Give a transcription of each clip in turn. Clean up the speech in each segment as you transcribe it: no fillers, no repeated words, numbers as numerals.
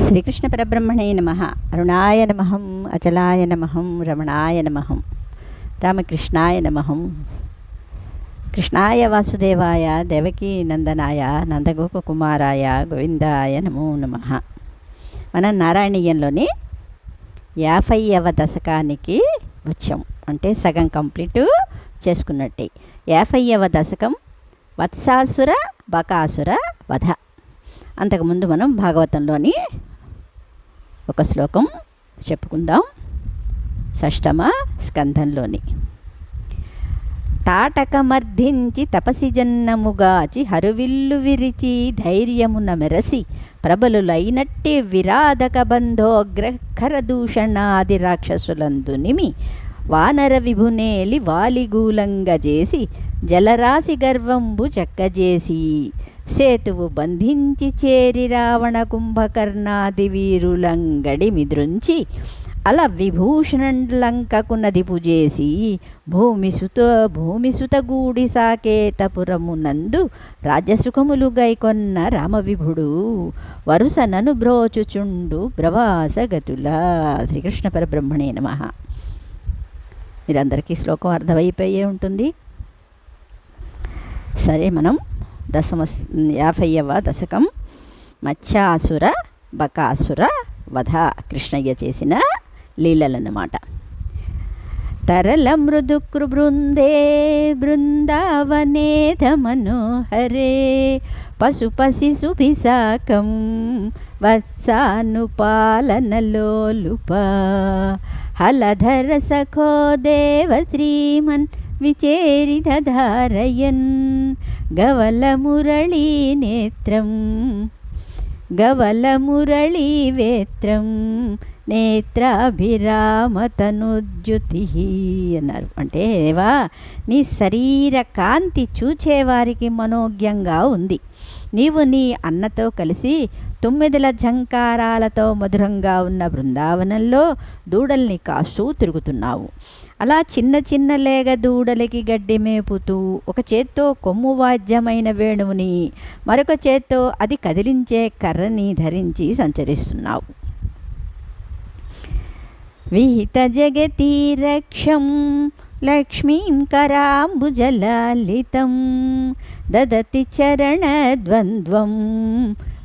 శ్రీకృష్ణ పరబ్రహ్మణే నమః. అరుణాయ నమః, అచలాయ నమః, రమణాయ నమః, రామకృష్ణాయ నమః. కృష్ణాయ వాసుదేవాయ, దేవకీ నందనాయ, నందగోపకుమారాయ, గోవిందాయ నమో నమః. మనం నారాయణీయంలోని 50వ దశకానికి వచ్చాం. అంటే సగం కంప్లీట్ చేసుకున్నట్టే. 50వ దశకం వత్సాసుర బకాసుర వధ. అంతకుముందు మనం భాగవతంలోని ఒక శ్లోకం చెప్పుకుందాం. 6వ స్కంధంలోని తాటకమర్ధించి తపసి జన్నముగాచి హరువిల్లు విరిచి ధైర్యమున మెరసి ప్రబలులైనట్టి విరాధక బంధోగ్రఖర దూషణాది రాక్షసులందునిమి వానర విభునేలి వాలిగూలంగజేసి జలరాశి గర్వంబు చక్కజేసి సేతువు బంధించి చేరి రావణ కుంభకర్ణాది వీరులంగడి మిద్రుంచి అల విభూషణంలంకకు నదిపుజేసి భూమిసుత గూడి సాకేతపురమునందు రాజ్యసుఖములు గైకొన్న రామవిభుడు వరుసనను బ్రోచుచుండు ప్రవాసగతులా. శ్రీకృష్ణ పరబ్రహ్మణే నమః. మీరందరికీ శ్లోకం అర్థమైపోయే ఉంటుంది. సరే, మనం 50వ దశకం మత్స్యాసుర బకాసుర వధ కృష్ణయ్య చేసిన లీలలన్నమాట. తరల మృదుకృ బృందే బృందావనేధ మనోహరే పశుపసి సుభిసాకం వత్సానుపాలనలోలుప హలధర సఖో దేవ శ్రీమన్ విచేరిధారయన్ గవలమురళీ నేత్రం గవలమురళీవేత్రం నేత్రాభిరామతనుజ్యుతి అన్నారు. అంటే దేవా, నీ శరీర కాంతి చూచేవారికి మనోజ్ఞంగా ఉంది. నీవు నీ అన్నతో కలిసి 9 ఝంకారాలతో మధురంగా ఉన్న బృందావనంలో దూడల్ని కాస్తూ తిరుగుతున్నావు. అలా చిన్న చిన్న లేగ దూడలకి గడ్డి మేపుతూ ఒక చేత్తో కొమ్ము వాద్యమైన వేణువుని, మరొక చేత్తో అది కదిలించే కర్రని ధరించి సంచరిస్తున్నావు. విహిత జగతి రక్షం లక్ష్మీం కరాంబుజలాలితం దదతి చరణద్వంద్వం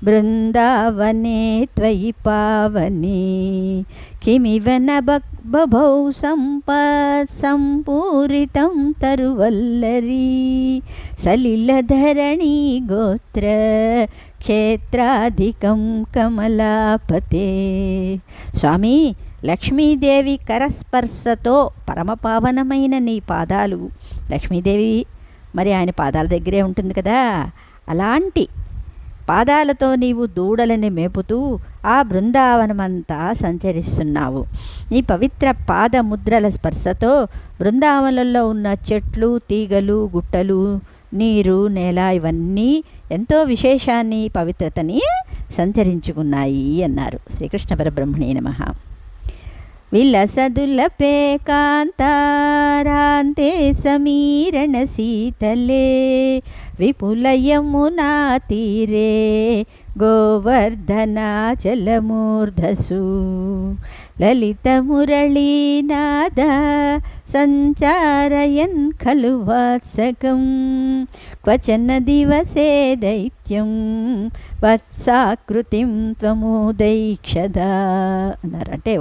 బృందావనే త్వయి పావని కిమివ న బభౌ సంపత్ సంపూరితం తరువల్లరీ సలిలధరణీ గోత్ర క్షేత్రాధికం కమలాపతే. స్వామి, లక్ష్మీదేవి కరస్పర్శతో పరమపావనమైన నీ పాదాలు, లక్ష్మీదేవి మరి ఆయన పాదాల దగ్గరే ఉంటుంది కదా, అలాంటి పాదాలతో నీవు దూడలని మేపుతూ ఆ బృందావనమంతా సంచరిస్తున్నావు. నీ పవిత్ర పాదముద్రల స్పర్శతో బృందావనంలో ఉన్న చెట్లు, తీగలు, గుట్టలు, నీరు, నేల ఇవన్నీ ఎంతో విశేషాన్ని, పవిత్రతని సంచరించుకున్నాయి అన్నారు. శ్రీకృష్ణ పరబ్రహ్మణే నమః. విలసదులపే కాంతారాంతే సమీరణ శీతలే విపుల యమునా తీరే గోవర్ధనాచలమూర్ధసు లలిత మురళీనాద సంచారయన్ ఖలు వాత్సకం క్వచన దివసే దైత్యం వత్సాకృతిం త్వముదైక్షదా అన్నారు. అంటే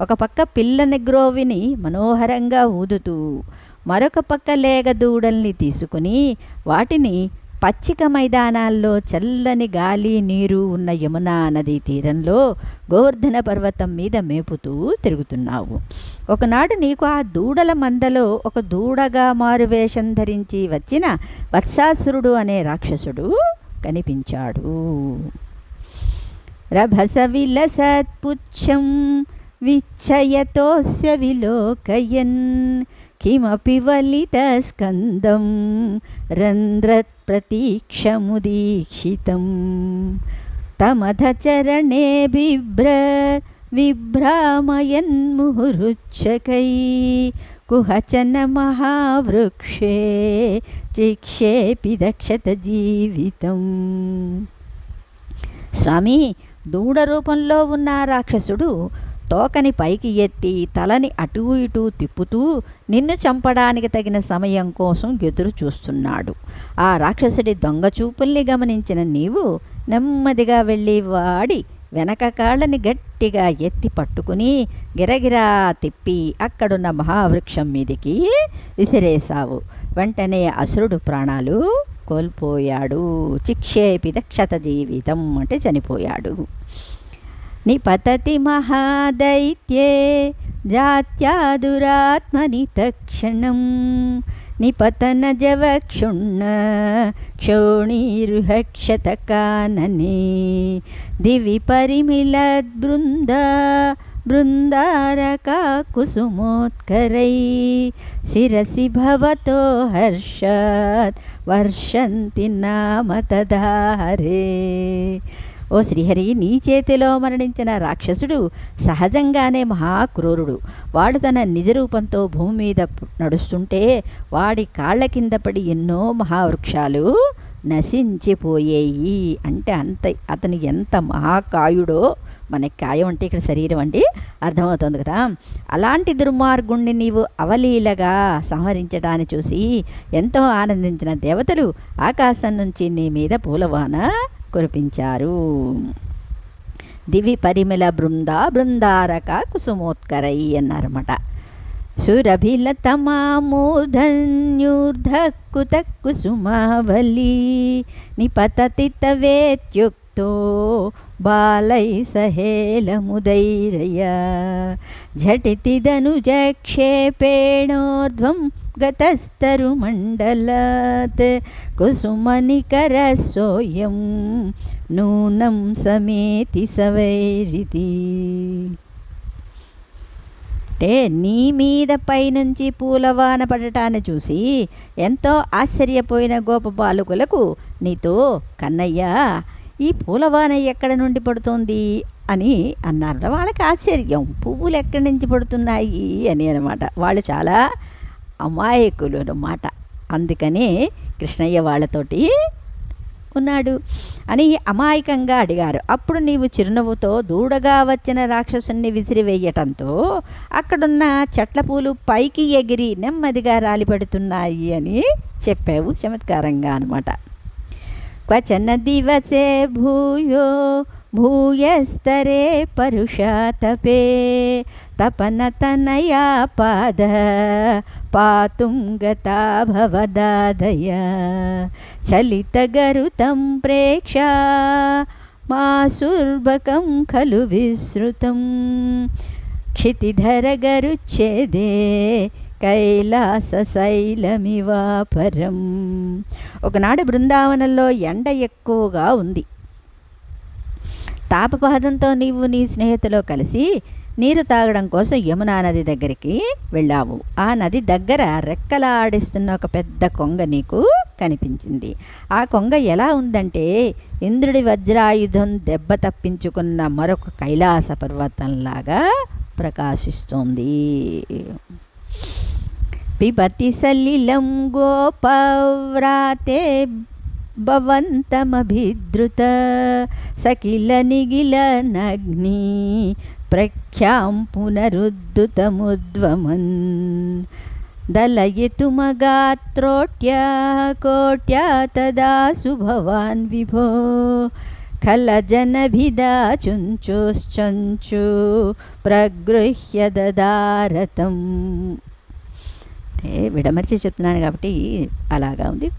ఒక పక్క పిల్లని గ్రోవిని మనోహరంగా ఊదుతూ మరొక పక్క లేగ దూడల్ని తీసుకుని వాటిని పచ్చిక మైదానాల్లో చల్లని గాలి, నీరు ఉన్న యమునా నదీ తీరంలో గోవర్ధన పర్వతం మీద మేపుతూ తిరుగుతున్నావు. ఒకనాడు నీకు ఆ దూడల మందలో ఒక దూడగా మారువేషం ధరించి వచ్చిన వత్సాసురుడు అనే రాక్షసుడు కనిపించాడు. రభస విలసత్పుచ్చం విచ్చయతోస్య విలోకయన్ కిమపి వలిత స్కందం రంధ్రత్ ప్రతీక్షముదీక్షితం తమధచరణే విభ్రామయన్ ముహురుచ్చకై కుహచన మహావృక్షే చిక్షేపి దక్షత జీవితం. స్వామి, దూడ రూపంలో ఉన్న రాక్షసుడు తోకని పైకి ఎత్తి తలని అటూ ఇటూ తిప్పుతూ నిన్ను చంపడానికి తగిన సమయం కోసం ఎదురు చూస్తున్నాడు. ఆ రాక్షసుడి దొంగ చూపుల్ని గమనించిన నీవు నెమ్మదిగా వెళ్ళి వాడి వెనక కాళ్ళని గట్టిగా ఎత్తి పట్టుకుని గిరగిరా తిప్పి అక్కడున్న మహావృక్షం మీదికి విసిరేశావు. వెంటనే అసురుడు ప్రాణాలు కోల్పోయాడు. చిక్షేపిత క్షత జీవితం అంటే చనిపోయాడు. నిపతతి మహాదైత్యే జాత్యాదురాత్మని తక్షణం నిపతన జవక్షుణ్ణ క్షోణీరుహక్షతకాననే దివి పరిమిలద్బృంద బృందారకా కుసుమోత్కరై శిరసి భవతో హర్షాత్ వర్షంతి నామ తదాహరే. ఓ శ్రీహరి, నీ చేతిలో మరణించిన రాక్షసుడు సహజంగానే మహాక్రూరుడు. వాడు తన నిజరూపంతో భూమి మీద నడుస్తుంటే వాడి కాళ్ళ కింద పడి ఎన్నో మహావృక్షాలు నశించిపోయేయి. అంటే అతను ఎంత మహాకాయుడో, మనకి కాయం అంటే ఇక్కడ శరీరం అంటే అర్థమవుతుంది కదా. అలాంటి దుర్మార్గుణ్ణి నీవు అవలీలగా సంహరించడాన్ని చూసి ఎంతో ఆనందించిన దేవతలు ఆకాశం నుంచి నీ మీద పూలవాన కురిపించారు. దివి పరిమళ బృందారక కుసుమోత్కరై అన్నారన్నమాట. సురభిలతమామూర్ధన్యూర్ధక్కుత కుసుమావళి నిపతతి తవేత్యుక్తో బాలై సహేలముదైరయ ఝటితి ధనుజక్షేపేణోర్ధ్వం గతస్తరుమండలాత్ కుసుమనికరసోయం నూనం సమేతి సవైరితి. అంటే నీ మీద పైనుంచి పూలవాన పడటాన్ని చూసి ఎంతో ఆశ్చర్యపోయిన గోపబాలుకులకు నీతో కన్నయ్య ఈ పూలవాన ఎక్కడ నుండి పడుతోంది అని అన్నారు. వాళ్ళకి ఆశ్చర్యం, పువ్వులు ఎక్కడి నుంచి పడుతున్నాయి అని అనమాట. వాళ్ళు చాలా అమాయకులు అన్నమాట. అందుకని కృష్ణయ్య వాళ్ళతోటి ఉన్నాడు అని అమాయకంగా అడిగారు. అప్పుడు నీవు చిరునవ్వుతో దూడగా వచ్చిన రాక్షసుని విసిరివేయటంతో అక్కడున్న చెట్ల పూలు పైకి ఎగిరి నెమ్మదిగా రాలిపడుతున్నాయి అని చెప్పావు చమత్కారంగా అనమాట. క్వచన దివసే భూయో భూయస్తరే పరుషాతపే తపన తనయా పాద పాతుం గతా భవదాదయ చలితగరుతం ప్రేక్షా మాసుర్బకం ఖలు విశ్రుతం క్షితిధరగరుచ్ఛేదే కైలాస శైలమివాపరం. ఒకనాడు బృందావనంలో ఎండ ఎక్కువగా ఉంది. తాపపాదంతో నీవు నీ స్నేహితులో కలిసి నీరు తాగడం కోసం యమునా నది దగ్గరికి వెళ్ళావు. ఆ నది దగ్గర రెక్కలాడిస్తున్న ఒక పెద్ద కొంగ నీకు కనిపించింది. ఆ కొంగ ఎలా ఉందంటే ఇంద్రుడి వజ్రాయుధం దెబ్బ తప్పించుకున్న మరొక కైలాస పర్వతంలాగా ప్రకాశిస్తోంది. పిబతి సలిలం గోపవ్రాతే భవంతమభిద్రుత సకిల నిగిల నగ్ని ప్రఖ్యాం పునరుద్ధుతముద్వమన్ దలయతుమగాత్రోట్యా కోట్యా తదా సుభవాన్ విభో ఖలజనభిదా చుంచోశ్చంచు ప్రగృహ్య దదారతం. విడమర్చి చెప్తున్నాను కాబట్టి అలాగా ఉంది.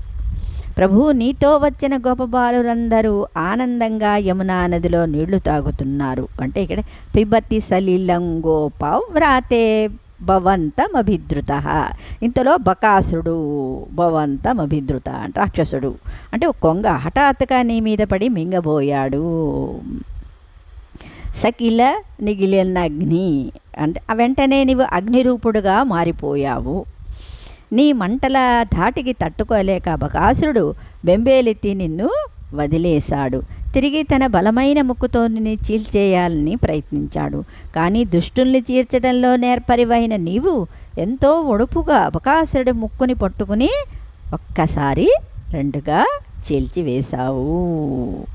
ప్రభు, నీతో వచ్చిన గోపబాలురందరూ ఆనందంగా యమునా నదిలో నీళ్లు తాగుతున్నారు. అంటే ఇక్కడ పిబతి సలిలం గోప వ్రాతే భవంతమభిద్రుత. ఇంతలో బకాసురుడు భవంతమభిద్రుత అంటే రాక్షసుడు అంటే ఒక కొంగ హఠాత్తుగా నీ మీద పడి మింగబోయాడు. సకిల నిగిలిన అగ్ని అంటే వెంటనే నీవు అగ్నిరూపుడుగా మారిపోయావు. నీ మంటల ధాటికి తట్టుకోలేక బకాసురుడు బెంబేలెత్తి నిన్ను వదిలేశాడు. తిరిగి తన బలమైన ముక్కుతో నిన్ను చీల్చేయాలని ప్రయత్నించాడు. కానీ దుష్టుల్ని చీల్చడంలో నేర్పరివైన నీవు ఎంతో ఒడుపుగా బకాసురుడి ముక్కుని పట్టుకుని ఒక్కసారి రెండుగా చీల్చివేశావు.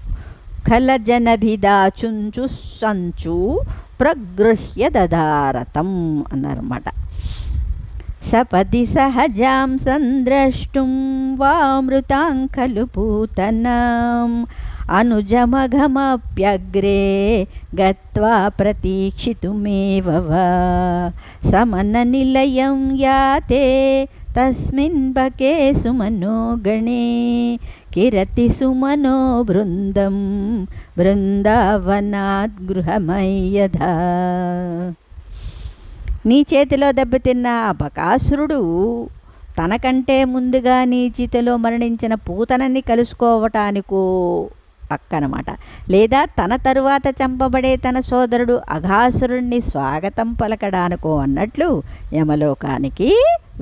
ఖలజనభిదాచుంచు సంచు ప్రగృహ్య దధారతం అన్నారన్నమాట. సపది సహజాం సంద్రష్టుం వామృతాం ఖలు పూతనాం అనుజమఘమప్యగ్రే గత్వా ప్రతీక్షితుమేవ వా సమననిలయం యాతే తస్మిన్ బకే సుమనో గణే కిరతి సుమనో బృందం బృందావనాద్ గృహమయ్యధా. నీ చేతిలో దెబ్బతిన్న ఆ బకాసురుడు తనకంటే ముందుగా నీ చేతిలో మరణించిన పూతనని కలుసుకోవటానికో అక్కనమాట, లేదా తన తరువాత చంపబడే తన సోదరుడు అఘాసురుణ్ణి స్వాగతం పలకడానికో అన్నట్లు యమలోకానికి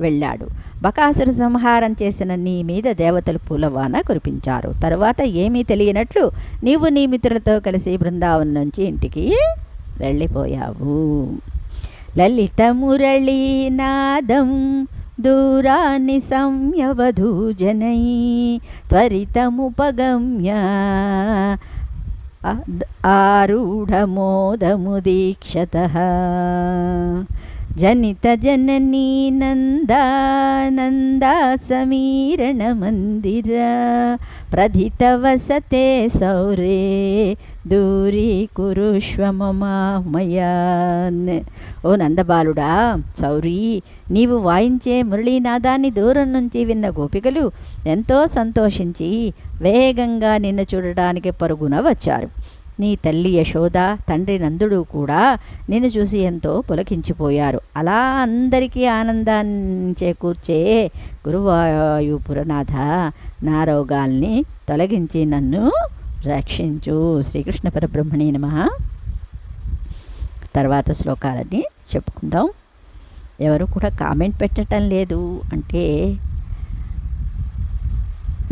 వెళ్ళాడు. బకాసురు సంహారం చేసిన నీ మీద దేవతలు పూలవాన కురిపించారు. తరువాత ఏమీ తెలియనట్లు నీవు నీ మిత్రులతో కలిసి బృందావనం నుంచి ఇంటికి వెళ్ళిపోయావు. లలిత మురళీనాదం దూరాన్ని సంయవధూజనై త్వరితముపగమ్య ఆరూఢమోదముదీక్షతః జనిత జననీ నందా సమీరణ మందిర ప్రధిత వసతే సౌరే దూరీకురుష్వ మమామయాన్. ఓ నందబాలుడా, సౌరీ, నీవు వాయించే మురళీనాదాన్ని దూరం నుంచి విన్న గోపికలు ఎంతో సంతోషించి వేగంగా నిన్ను చూడడానికి పరుగున వచ్చారు. నీ తల్లి యశోద, తండ్రి నందుడు కూడా నిన్ను చూసి ఎంతో పులకించిపోయారు. అలా అందరికీ ఆనందాన్ని చేకూర్చే గురువాయూపురనాథ, నా రోగాల్ని తొలగించి నన్ను రక్షించు. శ్రీకృష్ణ పరబ్రహ్మణే నమః. తర్వాత శ్లోకాలన్నీ చెప్పుకుందాం. ఎవరు కూడా కామెంట్ పెట్టడం లేదు అంటే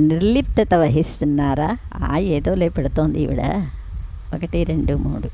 నిర్లిప్తత వహిస్తున్నారా? ఏదోలే పెడుతోంది ఈవిడ. 1, 2, 3